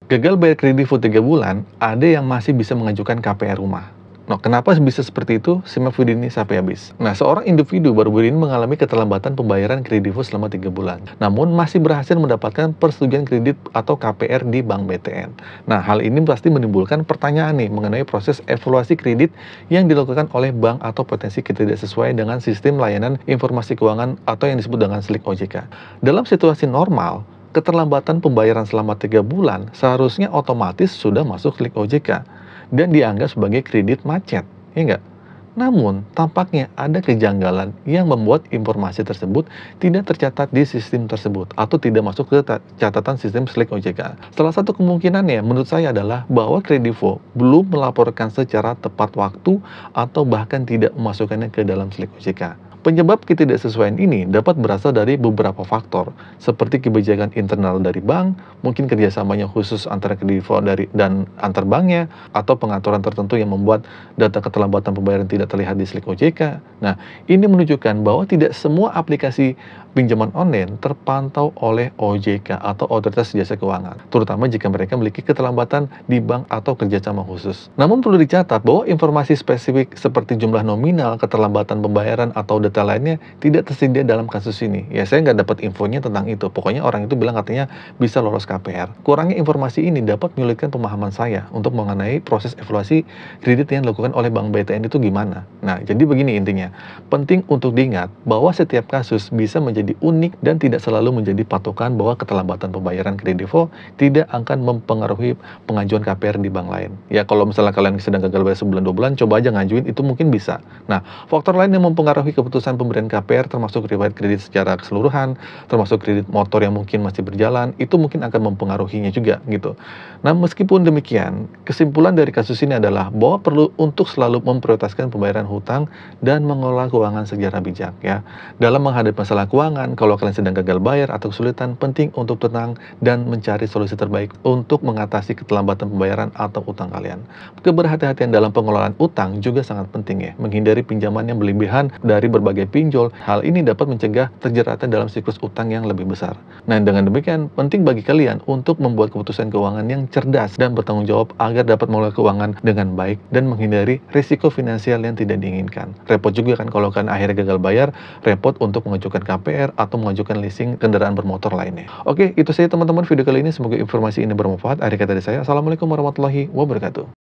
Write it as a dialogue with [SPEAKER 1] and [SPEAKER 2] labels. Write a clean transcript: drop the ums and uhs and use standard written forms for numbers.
[SPEAKER 1] Gagal bayar kredit full 3 bulan, ada yang masih bisa mengajukan KPR rumah. Nah, kenapa bisa seperti itu? Simak video ini sampai habis. Nah, seorang individu baru-baru ini mengalami keterlambatan pembayaran kredit full selama 3 bulan. Namun, masih berhasil mendapatkan persetujuan kredit atau KPR di Bank BTN. Nah, hal ini pasti menimbulkan pertanyaan nih mengenai proses evaluasi kredit yang dilakukan oleh bank atau potensi tidak sesuai dengan sistem layanan informasi keuangan atau yang disebut dengan SLIK OJK. Dalam situasi normal, keterlambatan pembayaran selama 3 bulan seharusnya otomatis sudah masuk klik OJK dan dianggap sebagai kredit macet, ya enggak? Namun, tampaknya ada kejanggalan yang membuat informasi tersebut tidak tercatat di sistem tersebut atau tidak masuk ke catatan sistem SLIK OJK. Salah satu kemungkinannya menurut saya adalah bahwa Kredivo belum melaporkan secara tepat waktu atau bahkan tidak memasukkannya ke dalam SLIK OJK. Penyebab ketidaksesuaian ini dapat berasal dari beberapa faktor, seperti kebijakan internal dari bank, mungkin kerjasamanya khusus antara Kredivo dan antar banknya, atau pengaturan tertentu yang membuat data keterlambatan pembayaran tidak terlihat di SLIK OJK. Nah, ini menunjukkan bahwa tidak semua aplikasi pinjaman online terpantau oleh OJK atau Otoritas Jasa Keuangan, terutama jika mereka memiliki keterlambatan di bank atau kerjasama khusus. Namun perlu dicatat bahwa informasi spesifik seperti jumlah nominal, keterlambatan pembayaran, atau data lainnya tidak tersedia dalam kasus ini. Ya, saya nggak dapat infonya tentang itu. Pokoknya orang itu bilang katanya bisa lolos KPR. Kurangnya informasi ini dapat menyulitkan pemahaman saya untuk mengenai proses evaluasi kredit yang dilakukan oleh Bank BTN itu gimana. Nah, jadi begini intinya. Penting untuk diingat bahwa setiap kasus bisa menjadi unik dan tidak selalu menjadi patokan bahwa keterlambatan pembayaran Kredivo tidak akan mempengaruhi pengajuan KPR di bank lain. Ya, kalau misalnya kalian sedang gagal bayar sebulan 2 bulan, coba aja ngajuin, itu mungkin bisa. Nah, faktor lain yang mempengaruhi keputusan pemberian KPR termasuk riwayat kredit secara keseluruhan, termasuk kredit motor yang mungkin masih berjalan, itu mungkin akan mempengaruhinya juga gitu. Nah, meskipun demikian, kesimpulan dari kasus ini adalah bahwa perlu untuk selalu memprioritaskan pembayaran hutang dan mengelola keuangan secara bijak ya. Dalam menghadapi masalah keuangan, kalau kalian sedang gagal bayar atau kesulitan, penting untuk tenang dan mencari solusi terbaik untuk mengatasi keterlambatan pembayaran atau utang kalian. Keberhati-hatian dalam pengelolaan utang juga sangat penting ya, menghindari pinjaman yang berlebihan dari berbagai pinjol. Hal ini dapat mencegah terjeratnya dalam siklus utang yang lebih besar. Nah, dengan demikian, penting bagi kalian untuk membuat keputusan keuangan yang cerdas dan bertanggung jawab agar dapat mengelola keuangan dengan baik dan menghindari risiko finansial yang tidak diinginkan. Repot juga kan kalau kalian akhirnya gagal bayar, repot untuk mengajukan KPR atau mengajukan leasing kendaraan bermotor lainnya. Oke, itu saja teman-teman video kali ini. Semoga informasi ini bermanfaat. Akhir kata dari saya, Assalamualaikum warahmatullahi wabarakatuh.